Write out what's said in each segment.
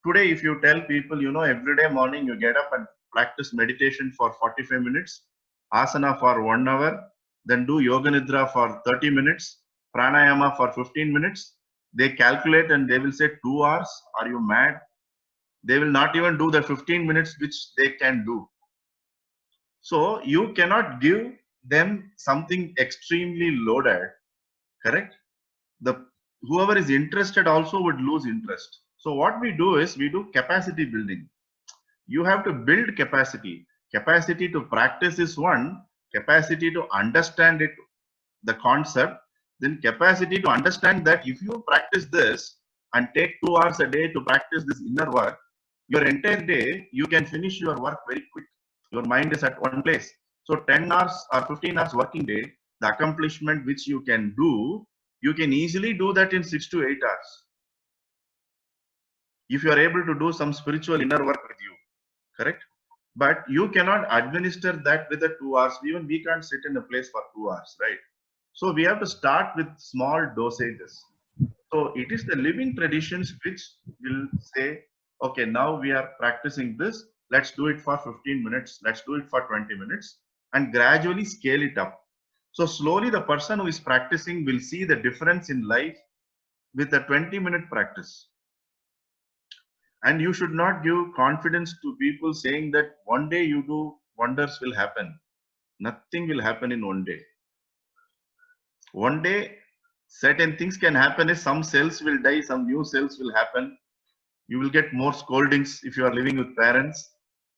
Today, if you tell people, every day morning you get up and practice meditation for 45 minutes, asana for 1 hour, then do yoga nidra for 30 minutes, pranayama for 15 minutes, they calculate and they will say 2 hours. Are you mad? They will not even do the 15 minutes which they can do. So you cannot give them something extremely loaded, correct? The whoever is interested also would lose interest. So what we do is we do capacity building. You have to build capacity. Capacity to practice is one, capacity to understand it, the concept, then capacity to understand that if you practice this and take 2 hours a day to practice this inner work, your entire day, you can finish your work very quick. Your mind is at one place. So 10 hours or 15 hours working day, the accomplishment which you can do, you can easily do that in 6 to 8 hours. If you are able to do some spiritual inner work with you, correct? But you cannot administer that with the 2 hours. Even we can't sit in a place for 2 hours, right? So we have to start with small dosages. So it is the living traditions which will say, okay, now we are practicing this. Let's do it for 15 minutes. Let's do it for 20 minutes and gradually scale it up. So slowly the person who is practicing will see the difference in life with a 20-minute practice. And you should not give confidence to people saying that one day you do, wonders will happen. Nothing will happen in one day. One day, certain things can happen is some cells will die, some new cells will happen. You will get more scoldings if you are living with parents.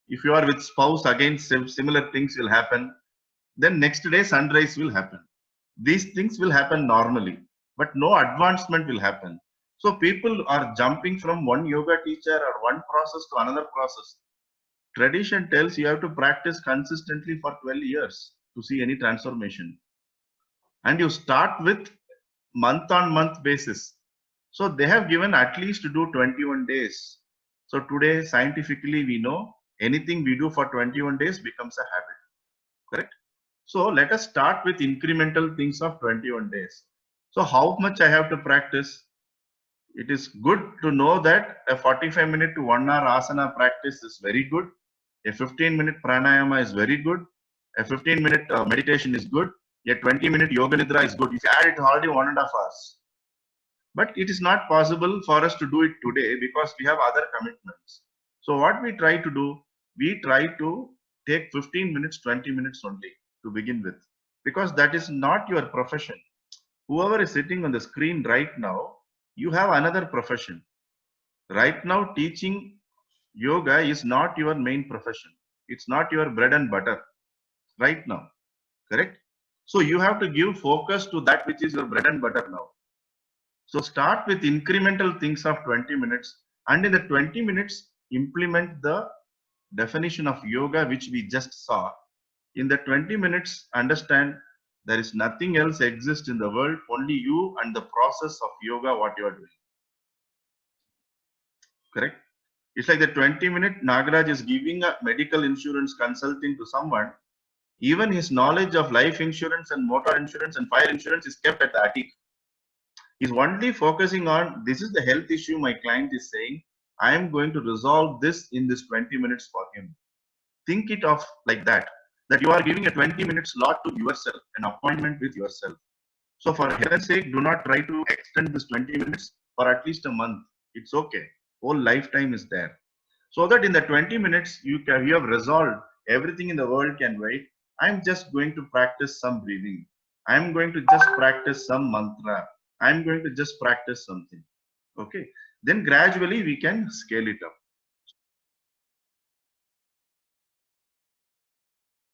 If you are with spouse, again, similar things will happen. Then next day, sunrise will happen. These things will happen normally, but no advancement will happen. So people are jumping from one yoga teacher or one process to another process. Tradition tells you have to practice consistently for 12 years to see any transformation. And you start with month on month basis. So they have given at least to do 21 days. So today, scientifically, we know anything we do for 21 days becomes a habit, correct? So let us start with incremental things of 21 days. So how much I have to practice? It is good to know that a 45-minute to 1 hour asana practice is very good. A 15-minute pranayama is very good. A 15-minute meditation is good. A 20-minute yoga nidra is good. If you add it already 1.5 hours. But it is not possible for us to do it today because we have other commitments. So what we try to do, we try to take 15 minutes, 20 minutes only to begin with, because that is not your profession. Whoever is sitting on the screen right now, you have another profession. Right now, teaching yoga is not your main profession. It's not your bread and butter right now, correct? So you have to give focus to that which is your bread and butter now. So start with incremental things of 20 minutes, and in the 20 minutes, implement the definition of yoga which we just saw. In the 20 minutes, understand there is nothing else exists in the world, only you and the process of yoga, what you are doing. Correct? It's like the 20-minute Nagaraj is giving a medical insurance consulting to someone. Even his knowledge of life insurance and motor insurance and fire insurance is kept at the attic. He's only focusing on this is the health issue my client is saying. I am going to resolve this in this 20 minutes for him. Think it of like that you are giving a 20-minute slot to yourself, an appointment with yourself. So for heaven's sake, do not try to extend this 20 minutes for at least a month. It's okay. Whole lifetime is there. So that in the 20 minutes, you have resolved everything in the world can wait. I'm just going to practice some breathing. I'm going to just practice some mantra. I'm going to just practice something. Okay. Then gradually we can scale it up.